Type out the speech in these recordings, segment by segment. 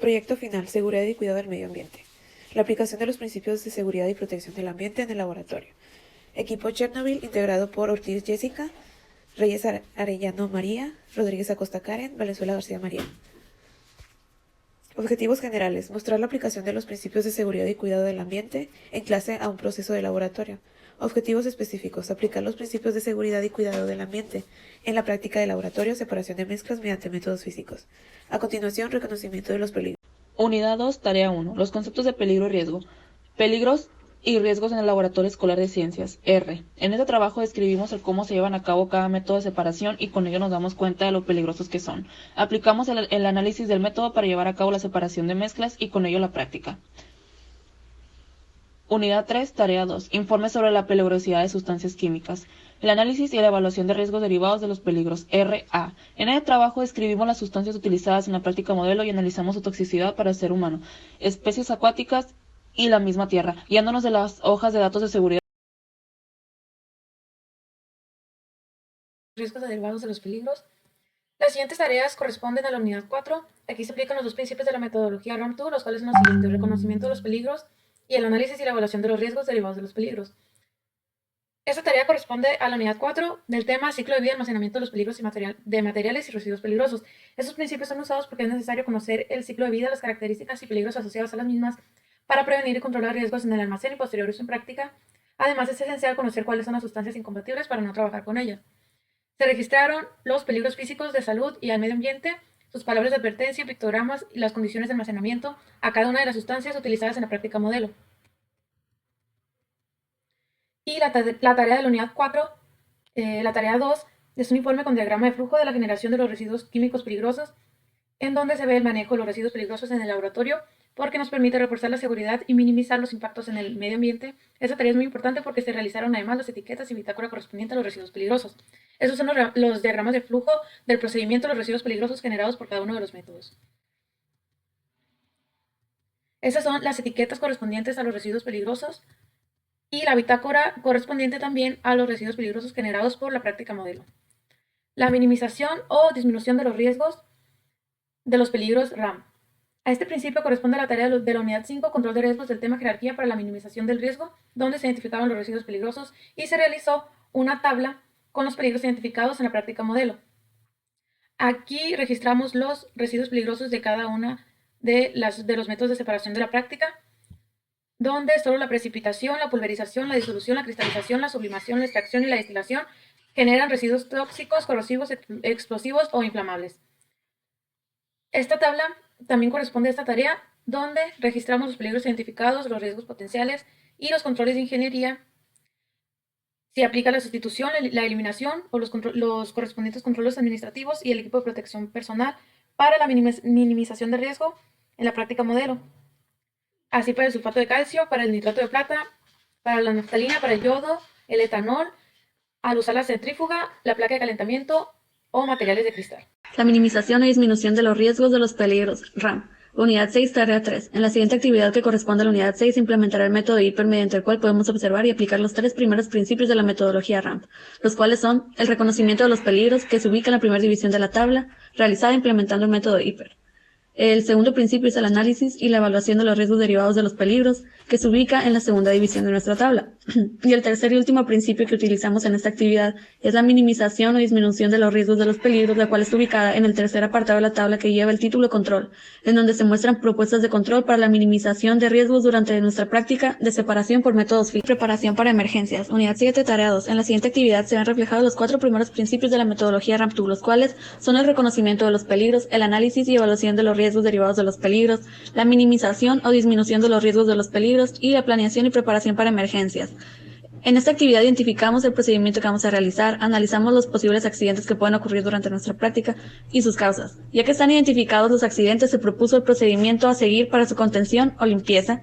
Proyecto final: seguridad y cuidado del medio ambiente. La aplicación de los principios de seguridad y protección del ambiente en el laboratorio. Equipo Chernobyl integrado por Ortiz Jessica, Reyes Arellano María, Rodríguez Acosta Karen, Valenzuela García María. Objetivos generales: mostrar la aplicación de los principios de seguridad y cuidado del ambiente en clase a un proceso de laboratorio. Objetivos específicos: aplicar los principios de seguridad y cuidado del ambiente en la práctica de laboratorio, separación de mezclas mediante métodos físicos. A continuación, reconocimiento de los peligros. Unidad 2, Tarea 1. Los conceptos de peligro y riesgo. Peligros y riesgos en el Laboratorio Escolar de Ciencias. R. En este trabajo describimos el cómo se llevan a cabo cada método de separación y con ello nos damos cuenta de lo peligrosos que son. Aplicamos el análisis del método para llevar a cabo la separación de mezclas y con ello la práctica. Unidad 3, Tarea 2. Informe sobre la peligrosidad de sustancias químicas. El análisis y la evaluación de riesgos derivados de los peligros. RA. En este trabajo describimos las sustancias utilizadas en la práctica modelo y analizamos su toxicidad para el ser humano, especies acuáticas y la misma tierra, guiándonos de las hojas de datos de seguridad. Riesgos derivados de los peligros. Las siguientes tareas corresponden a la unidad 4. Aquí se aplican los dos principios de la metodología RAM2, los cuales son los siguientes: el reconocimiento de los peligros y el análisis y la evaluación de los riesgos derivados de los peligros. Esta tarea corresponde a la unidad 4 del tema ciclo de vida y almacenamiento de los peligros de materiales y residuos peligrosos. Estos principios son usados porque es necesario conocer el ciclo de vida, las características y peligros asociados a las mismas para prevenir y controlar riesgos en el almacén y posterior uso en práctica. Además, es esencial conocer cuáles son las sustancias incompatibles para no trabajar con ellas. Se registraron los peligros físicos de salud y al medio ambiente, sus palabras de advertencia, pictogramas y las condiciones de almacenamiento a cada una de las sustancias utilizadas en la práctica modelo. Y la tarea de la unidad 4, la tarea 2, es un informe con diagrama de flujo de la generación de los residuos químicos peligrosos, en donde se ve el manejo de los residuos peligrosos en el laboratorio, porque nos permite reforzar la seguridad y minimizar los impactos en el medio ambiente. Esta tarea es muy importante porque se realizaron además las etiquetas y bitácora correspondientes a los residuos peligrosos. Esos son los diagramas de flujo del procedimiento de los residuos peligrosos generados por cada uno de los métodos. Esas son las etiquetas correspondientes a los residuos peligrosos y la bitácora correspondiente también a los residuos peligrosos generados por la práctica modelo. La minimización o disminución de los riesgos de los peligros RAM. A este principio corresponde a la tarea de la unidad 5, control de riesgos, del tema jerarquía para la minimización del riesgo, donde se identificaron los residuos peligrosos y se realizó una tabla con los peligros identificados en la práctica modelo. Aquí registramos los residuos peligrosos de cada una de los métodos de separación de la práctica, donde solo la precipitación, la pulverización, la disolución, la cristalización, la sublimación, la extracción y la destilación generan residuos tóxicos, corrosivos, explosivos o inflamables. Esta tabla también corresponde a esta tarea, donde registramos los peligros identificados, los riesgos potenciales y los controles de ingeniería. Se aplica la sustitución, la eliminación o los correspondientes controles administrativos y el equipo de protección personal para la minimización de riesgo en la práctica modelo. Así para el sulfato de calcio, para el nitrato de plata, para la naftalina, para el yodo, el etanol, al usar la centrífuga, la placa de calentamiento o materiales de cristal. La minimización y disminución de los riesgos de los peligros, RAM. Unidad 6, tarea 3. En la siguiente actividad que corresponde a la unidad 6, implementará el método IPER mediante el cual podemos observar y aplicar los 3 primeros principios de la metodología RAMP, los cuales son el reconocimiento de los peligros, que se ubica en la primera división de la tabla, realizada implementando el método IPER. El segundo principio es el análisis y la evaluación de los riesgos derivados de los peligros, que se ubica en la segunda división de nuestra tabla. Y el tercer y último principio que utilizamos en esta actividad es la minimización o disminución de los riesgos de los peligros, la cual está ubicada en el tercer apartado de la tabla que lleva el título Control, en donde se muestran propuestas de control para la minimización de riesgos durante nuestra práctica de separación por métodos físicos. Preparación para emergencias. Unidad 7, tarea 2. En la siguiente actividad se han reflejado los 4 primeros principios de la metodología RAMP2, los cuales son el reconocimiento de los peligros, el análisis y evaluación de los riesgos derivados de los peligros, la minimización o disminución de los riesgos de los peligros y la planeación y preparación para emergencias. En esta actividad identificamos el procedimiento que vamos a realizar, analizamos los posibles accidentes que pueden ocurrir durante nuestra práctica y sus causas. Ya que están identificados los accidentes, se propuso el procedimiento a seguir para su contención o limpieza.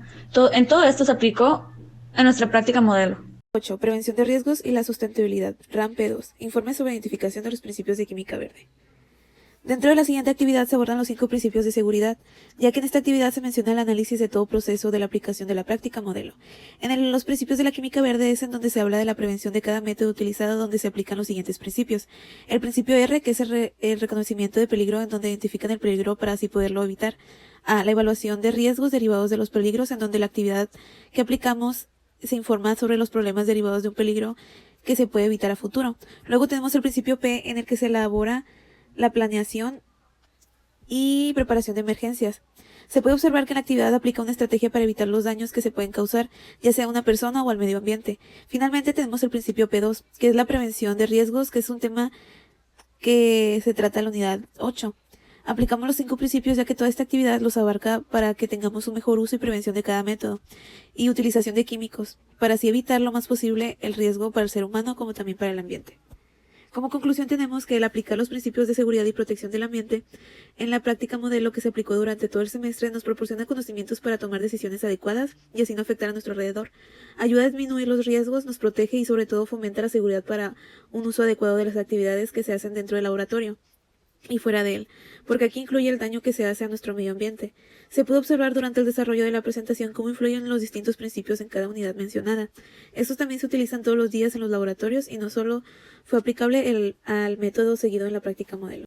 En todo esto se aplicó a nuestra práctica modelo. 8. Prevención de riesgos y la sustentabilidad. RAM-P2. Informe sobre identificación de los principios de química verde. Dentro de la siguiente actividad se abordan los 5 principios de seguridad, ya que en esta actividad se menciona el análisis de todo proceso de la aplicación de la práctica modelo. Los principios de la química verde es en donde se habla de la prevención de cada método utilizado, donde se aplican los siguientes principios. El principio R, que es el reconocimiento de peligro, en donde identifican el peligro para así poderlo evitar. A. La evaluación de riesgos derivados de los peligros, en donde la actividad que aplicamos se informa sobre los problemas derivados de un peligro que se puede evitar a futuro. Luego tenemos el principio P, en el que se elabora la planeación y preparación de emergencias. Se puede observar que la actividad aplica una estrategia para evitar los daños que se pueden causar, ya sea a una persona o al medio ambiente. Finalmente tenemos el principio P2, que es la prevención de riesgos, que es un tema que se trata en la unidad 8. Aplicamos los 5 principios, ya que toda esta actividad los abarca para que tengamos un mejor uso y prevención de cada método y utilización de químicos, para así evitar lo más posible el riesgo para el ser humano como también para el ambiente. Como conclusión tenemos que el aplicar los principios de seguridad y protección del ambiente en la práctica modelo que se aplicó durante todo el semestre nos proporciona conocimientos para tomar decisiones adecuadas y así no afectar a nuestro alrededor. Ayuda a disminuir los riesgos, nos protege y sobre todo fomenta la seguridad para un uso adecuado de las actividades que se hacen dentro del laboratorio y fuera de él, porque aquí incluye el daño que se hace a nuestro medio ambiente. Se pudo observar durante el desarrollo de la presentación cómo influyen los distintos principios en cada unidad mencionada. Estos también se utilizan todos los días en los laboratorios y no solo fue aplicable al método seguido en la práctica modelo.